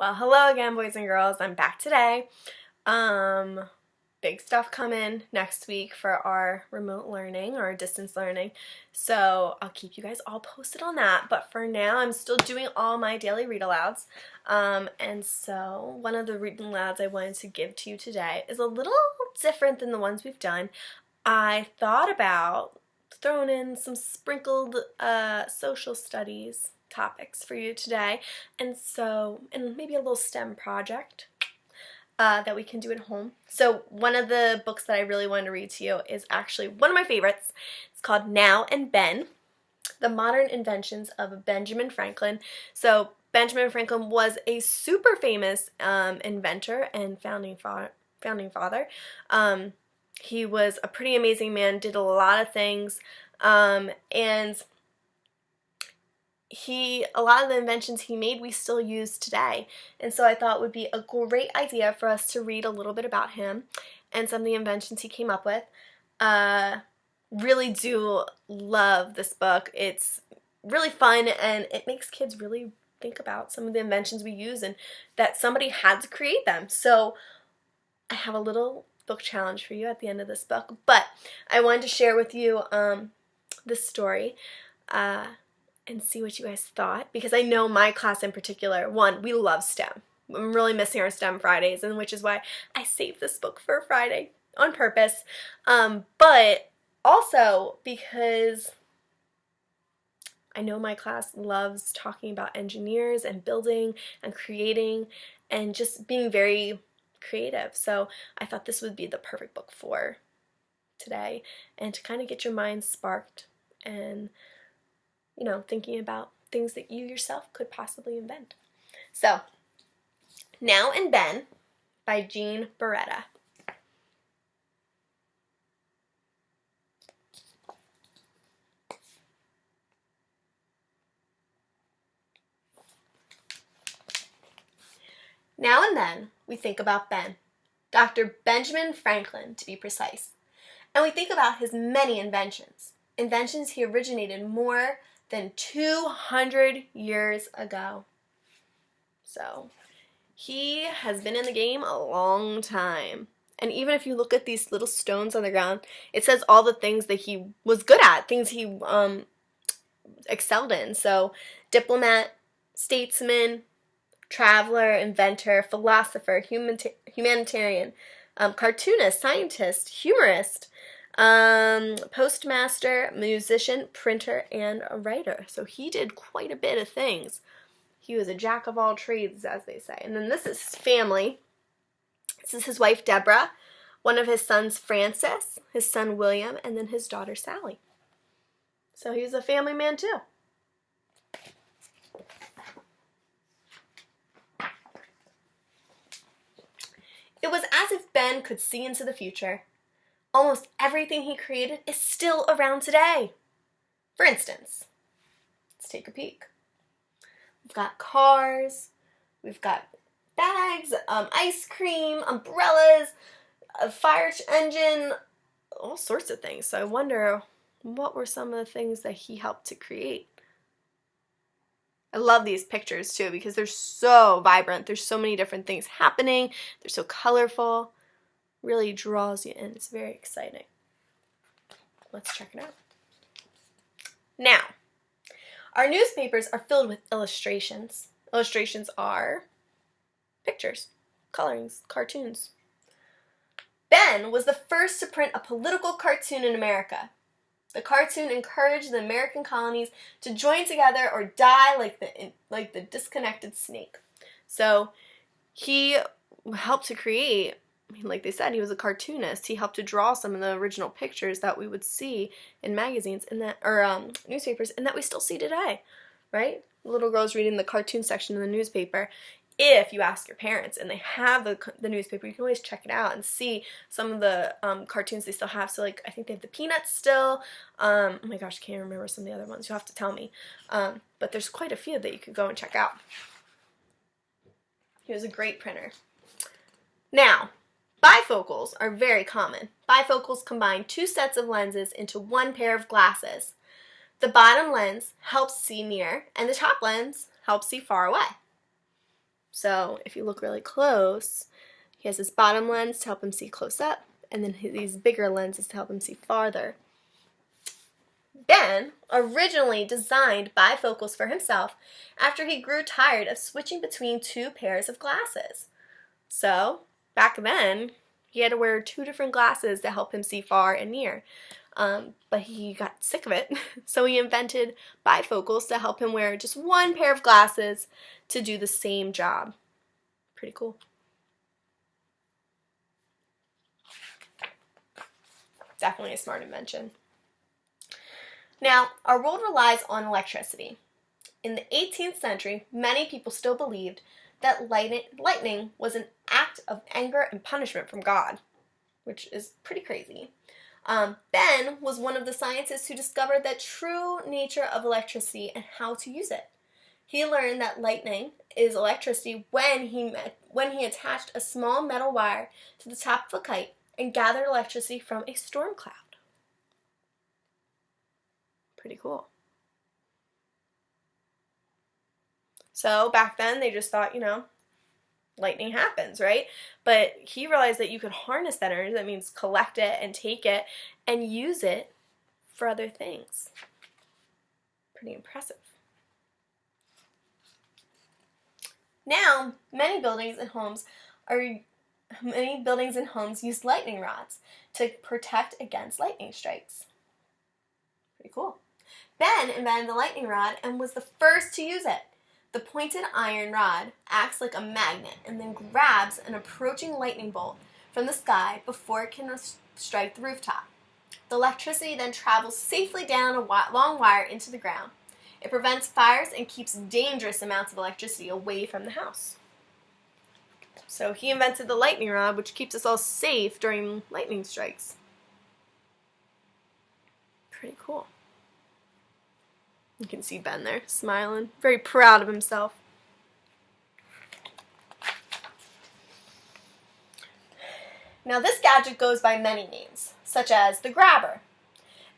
Well, hello again, boys and girls. I'm back today. Big stuff coming next week for our remote learning or distance learning. So I'll keep you guys all posted on that. But for now, I'm still doing all my daily read alouds. And so one of the read alouds I wanted to give to you today is a little different than the ones we've done. I thought about throwing in some sprinkled social studies topics for you today, and maybe a little STEM project that we can do at home. So one of the books that I really wanted to read to you is actually one of my favorites. It's called Now and Ben, The Modern Inventions of Benjamin Franklin. So Benjamin Franklin was a super famous inventor and founding father. He was a pretty amazing man, did a lot of things, and a lot of the inventions he made we still use today. And so I thought it would be a great idea for us to read a little bit about him and some of the inventions he came up with. Really do love this book. It's really fun and it makes kids really think about some of the inventions we use and that somebody had to create them. So I have a little book challenge for you at the end of this book, but I wanted to share with you this story and see what you guys thought, because I know my class in particular, we love STEM. I'm really missing our STEM Fridays, and which is why I saved this book for Friday on purpose, but also because I know my class loves talking about engineers and building and creating and just being very creative. So I thought this would be the perfect book for today and to kind of get your mind sparked and thinking about things that you yourself could possibly invent. So, Now and Ben by Jean Barretta. Now and then, we think about Ben, Dr. Benjamin Franklin to be precise, and we think about his many inventions he originated more than 200 years ago. So he has been in the game a long time. And even if you look at these little stones on the ground, it says all the things that he was good at, things he excelled in. So diplomat, statesman, traveler, inventor, philosopher, humanitarian, cartoonist, scientist, humorist, postmaster, musician, printer, and a writer. So he did quite a bit of things. He was a jack of all trades, as they say. And then this is his family. This is his wife, Deborah, one of his sons, Francis, his son, William, and then his daughter, Sally. So he was a family man, too. It was as if Ben could see into the future. Almost everything he created is still around today. For instance, let's take a peek. We've got cars, we've got bags, ice cream, umbrellas, a fire engine, all sorts of things. So I wonder what were some of the things that he helped to create. I love these pictures too because they're so vibrant. There's so many different things happening. They're so colorful. Really draws you in. It's very exciting. Let's check it out. Now, our newspapers are filled with illustrations. Illustrations are pictures, colorings, cartoons. Ben was the first to print a political cartoon in America. The cartoon encouraged the American colonies to join together or die like the disconnected snake. So he helped to create, like they said, he was a cartoonist. He helped to draw some of the original pictures that we would see in magazines or newspapers, and that we still see today, right? The little girls reading the cartoon section in the newspaper. If you ask your parents and they have the newspaper, you can always check it out and see some of the cartoons they still have. So, I think they have the Peanuts still. Oh my gosh, I can't remember some of the other ones. You'll have to tell me. But there's quite a few that you could go and check out. He was a great printer. Now, bifocals are very common. Bifocals combine two sets of lenses into one pair of glasses. The bottom lens helps see near, and the top lens helps see far away. So if you look really close, he has his bottom lens to help him see close up, and then these bigger lenses to help him see farther. Ben originally designed bifocals for himself after he grew tired of switching between two pairs of glasses. So, back then, he had to wear two different glasses to help him see far and near. But he got sick of it, so he invented bifocals to help him wear just one pair of glasses to do the same job. Pretty cool. Definitely a smart invention. Now, our world relies on electricity. In the 18th century, many people still believed that lightning was an act of anger and punishment from God, which is pretty crazy. Ben was one of the scientists who discovered the true nature of electricity and how to use it. He learned that lightning is electricity when he attached a small metal wire to the top of a kite and gathered electricity from a storm cloud. Pretty cool. So back then they just thought, lightning happens, right? But he realized that you could harness that energy. That means collect it and take it and use it for other things. Pretty impressive. Now, many buildings and homes use lightning rods to protect against lightning strikes. Pretty cool. Ben invented the lightning rod and was the first to use it. The pointed iron rod acts like a magnet and then grabs an approaching lightning bolt from the sky before it can strike the rooftop. The electricity then travels safely down a long wire into the ground. It prevents fires and keeps dangerous amounts of electricity away from the house. So he invented the lightning rod, which keeps us all safe during lightning strikes. Pretty cool. You can see Ben there, smiling, very proud of himself. Now this gadget goes by many names, such as the grabber.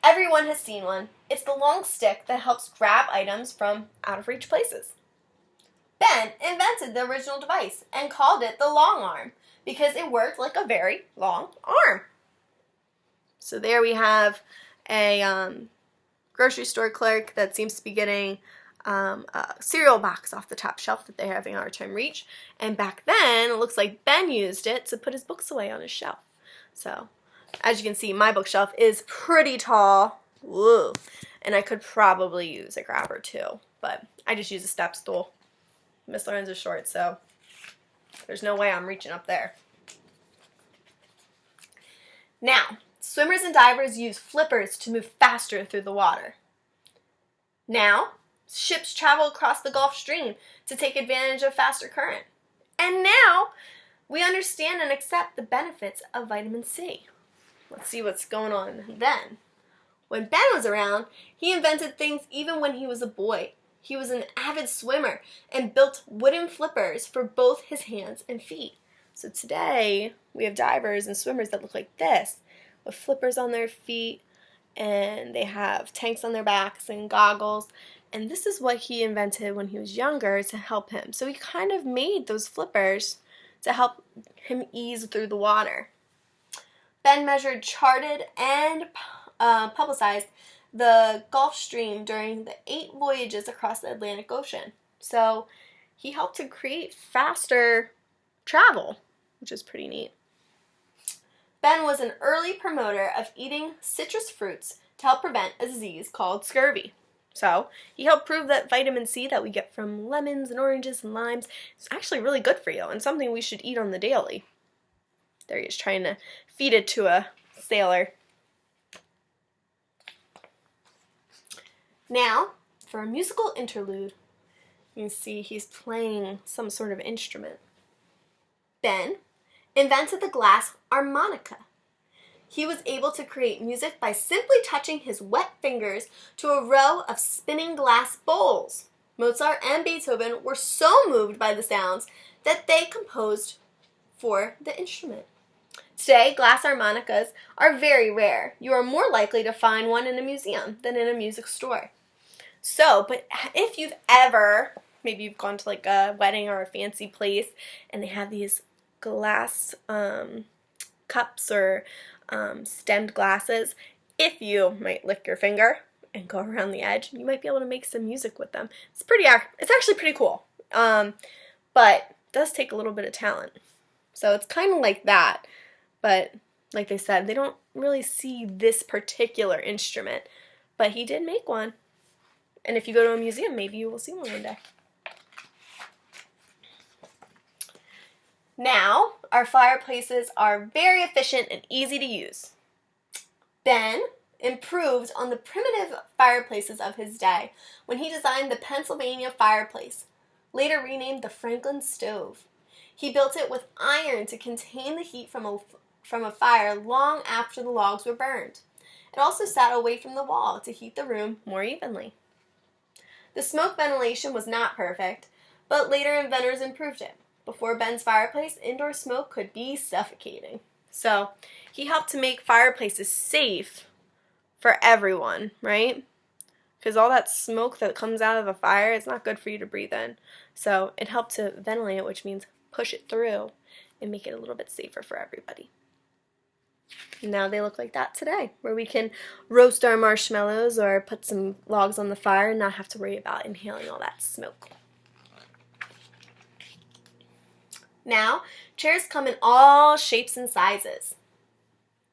Everyone has seen one. It's the long stick that helps grab items from out-of-reach places. Ben invented the original device and called it the long arm because it worked like a very long arm. So there we have a grocery store clerk that seems to be getting a cereal box off the top shelf that they're having a hard time reach. And back then, it looks like Ben used it to put his books away on his shelf. So, as you can see, my bookshelf is pretty tall. Woo! And I could probably use a grabber too, but I just use a step stool. Miss Lorenzo's short, so there's no way I'm reaching up there. Now, swimmers and divers use flippers to move faster through the water. Now, ships travel across the Gulf Stream to take advantage of faster current. And now, we understand and accept the benefits of vitamin C. Let's see what's going on then. When Ben was around, he invented things even when he was a boy. He was an avid swimmer and built wooden flippers for both his hands and feet. So today, we have divers and swimmers that look like this, with flippers on their feet, and they have tanks on their backs and goggles. And this is what he invented when he was younger to help him. So he kind of made those flippers to help him ease through the water. Ben measured, charted, and publicized the Gulf Stream during the 8 voyages across the Atlantic Ocean. So he helped to create faster travel, which is pretty neat. Ben was an early promoter of eating citrus fruits to help prevent a disease called scurvy. So he helped prove that vitamin C that we get from lemons and oranges and limes is actually really good for you and something we should eat on the daily. There he is trying to feed it to a sailor. Now, for a musical interlude, you can see he's playing some sort of instrument. Ben invented the glass armonica. He was able to create music by simply touching his wet fingers to a row of spinning glass bowls. Mozart and Beethoven were so moved by the sounds that they composed for the instrument. Today, glass harmonicas are very rare. You are more likely to find one in a museum than in a music store. So, but if you've ever maybe you've gone to like a wedding or a fancy place and they have these glass cups or stemmed glasses. If you might lick your finger and go around the edge, you might be able to make some music with them. It's actually pretty cool, but it does take a little bit of talent. So it's kind of like that, but like they said, they don't really see this particular instrument, but he did make one. And if you go to a museum, maybe you will see one day. Now, our fireplaces are very efficient and easy to use. Ben improved on the primitive fireplaces of his day when he designed the Pennsylvania fireplace, later renamed the Franklin stove. He built it with iron to contain the heat from a fire long after the logs were burned. It also sat away from the wall to heat the room more evenly. The smoke ventilation was not perfect, but later inventors improved it. Before Ben's fireplace, indoor smoke could be suffocating. So he helped to make fireplaces safe for everyone, right? Because all that smoke that comes out of a fire is not good for you to breathe in. So it helped to ventilate it, which means push it through and make it a little bit safer for everybody. Now they look like that today, where we can roast our marshmallows or put some logs on the fire and not have to worry about inhaling all that smoke. Now, chairs come in all shapes and sizes.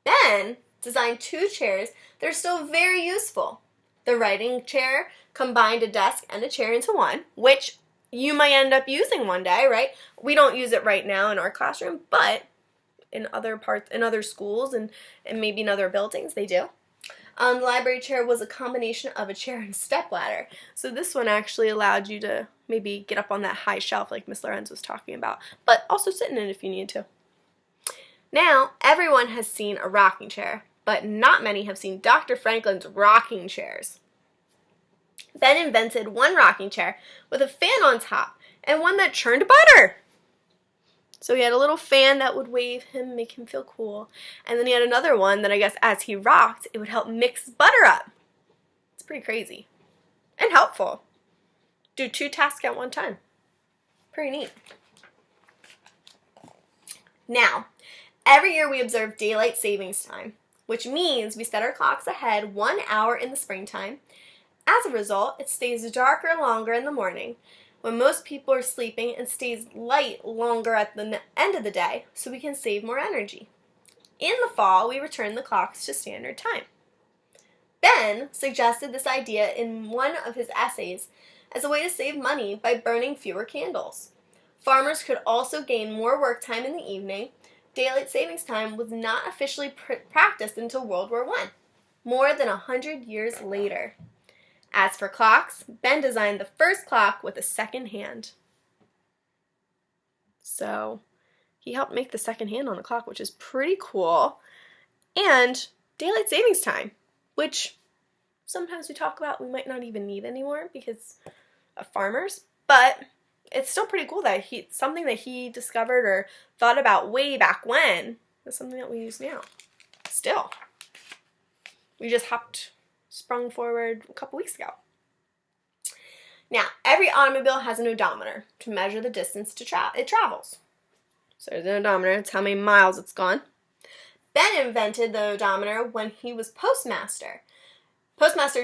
Ben designed 2 chairs that are still very useful. The writing chair combined a desk and a chair into one, which you might end up using one day, right? We don't use it right now in our classroom, but in other schools and maybe in other buildings, they do. The library chair was a combination of a chair and a stepladder. So this one actually allowed you to maybe get up on that high shelf like Miss Lorenz was talking about, but also sit in it if you need to. Now, everyone has seen a rocking chair, but not many have seen Dr. Franklin's rocking chairs. Ben invented one rocking chair with a fan on top and one that churned butter. So he had a little fan that would wave him, make him feel cool. And then he had another one that I guess as he rocked, it would help mix butter up. It's pretty crazy. And helpful. Do 2 tasks at one time. Pretty neat. Now, every year we observe daylight savings time, which means we set our clocks ahead 1 hour in the springtime. As a result, it stays darker longer in the morning when most people are sleeping and stays light longer at the end of the day so we can save more energy. In the fall, we return the clocks to standard time. Ben suggested this idea in one of his essays as a way to save money by burning fewer candles. Farmers could also gain more work time in the evening. Daylight savings time was not officially practiced until World War I, more than 100 years later. As for clocks, Ben designed the first clock with a second hand. So he helped make the second hand on a clock, which is pretty cool. And daylight savings time, which sometimes we talk about we might not even need anymore because of farmers, but it's still pretty cool that something that he discovered or thought about way back when is something that we use now. Still. We just sprung forward a couple weeks ago. Now, every automobile has an odometer to measure the distance it travels. So there's an odometer, it's how many miles it's gone. Ben invented the odometer when he was postmaster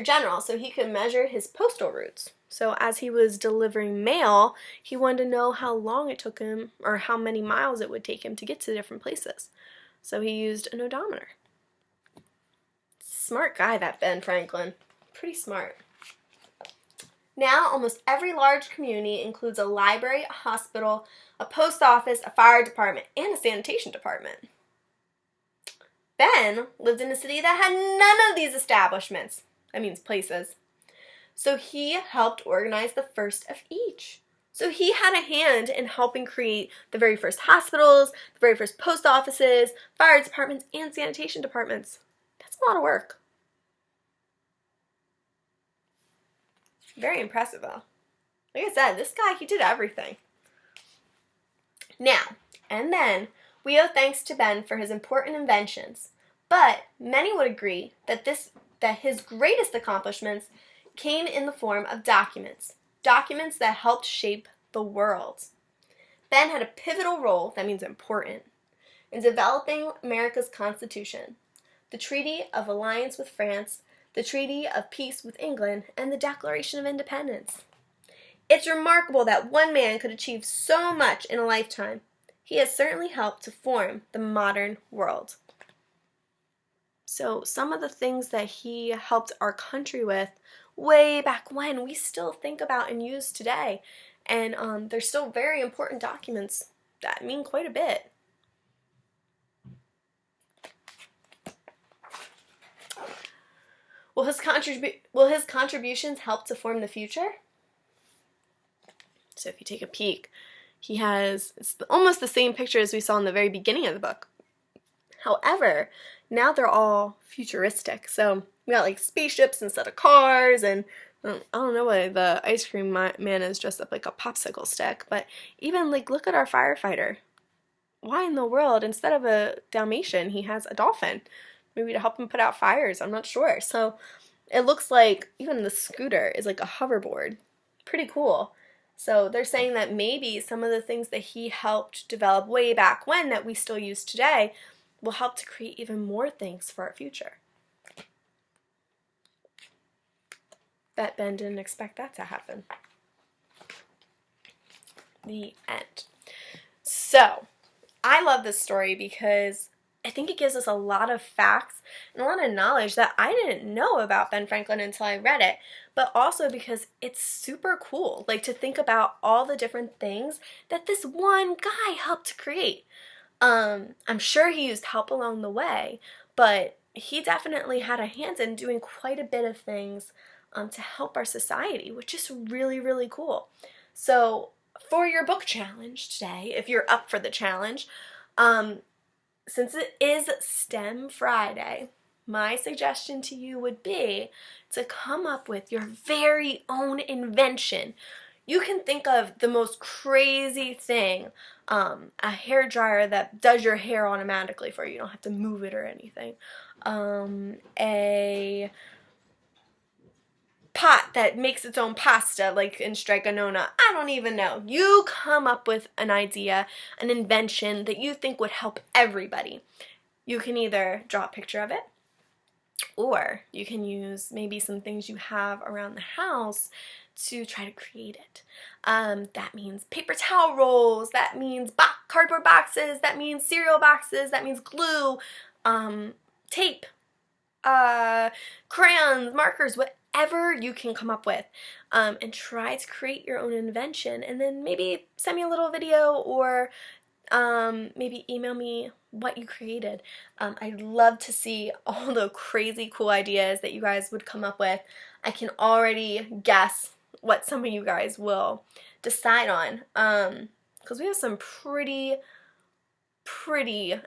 general, so he could measure his postal routes. So as he was delivering mail, he wanted to know how long it took him or how many miles it would take him to get to different places. So he used an odometer. Smart guy, that Ben Franklin. Pretty smart. Now, almost every large community includes a library, a hospital, a post office, a fire department, and a sanitation department. Ben lived in a city that had none of these establishments. That means places. So he helped organize the first of each. So he had a hand in helping create the very first hospitals, the very first post offices, fire departments, and sanitation departments. That's a lot of work. Very impressive, though. Like I said, this guy, he did everything. Now, and then, we owe thanks to Ben for his important inventions, but many would agree that his greatest accomplishments came in the form of documents. documents that helped shape the world. Ben had a pivotal role, that means important, in developing America's Constitution, the Treaty of Alliance with France, the Treaty of Peace with England, and the Declaration of Independence. It's remarkable that one man could achieve so much in a lifetime. He has certainly helped to form the modern world. So some of the things that he helped our country with way back when, we still think about and use today. And they're still very important documents that mean quite a bit. Will his contributions help to form the future? So if you take a peek, it's almost the same picture as we saw in the very beginning of the book. However, now they're all futuristic. So we got like spaceships instead of cars, and I don't know why the ice cream man is dressed up like a popsicle stick, but even like look at our firefighter. Why in the world, instead of a Dalmatian, he has a dolphin? Maybe to help him put out fires, I'm not sure. So it looks like even the scooter is like a hoverboard. Pretty cool. So they're saying that maybe some of the things that he helped develop way back when that we still use today will help to create even more things for our future. Bet Ben didn't expect that to happen. The end. So, I love this story because I think it gives us a lot of facts and a lot of knowledge that I didn't know about Ben Franklin until I read it, but also because it's super cool, like to think about all the different things that this one guy helped to create. I'm sure he used help along the way, but he definitely had a hand in doing quite a bit of things to help our society, which is really, really cool. So for your book challenge today, if you're up for the challenge, since it is STEM Friday, my suggestion to you would be to come up with your very own invention. You can think of the most crazy thing, a hair dryer that does your hair automatically for you. You don't have to move it or anything. A pot that makes its own pasta, like in Stregonona. I don't even know. You come up with an idea, an invention that you think would help everybody. You can either draw a picture of it, or you can use maybe some things you have around the house to try to create it. That means paper towel rolls, that means cardboard boxes, that means cereal boxes, that means glue, tape, crayons, markers, whatever you can come up with, and try to create your own invention, and then maybe send me a little video or maybe email me what you created. I'd love to see all the crazy cool ideas that you guys would come up with. I can already guess what some of you guys will decide on, because we have some pretty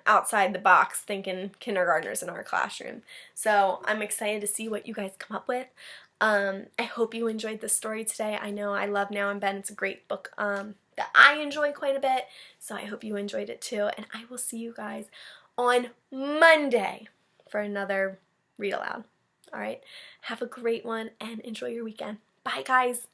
outside the box thinking kindergartners in our classroom. So I'm excited to see what you guys come up with. I hope you enjoyed this story today. I know I love Now and Ben. It's a great book that I enjoy quite a bit, so I hope you enjoyed it too, and I will see you guys on Monday for another Read Aloud. Alright, have a great one and enjoy your weekend. Bye guys!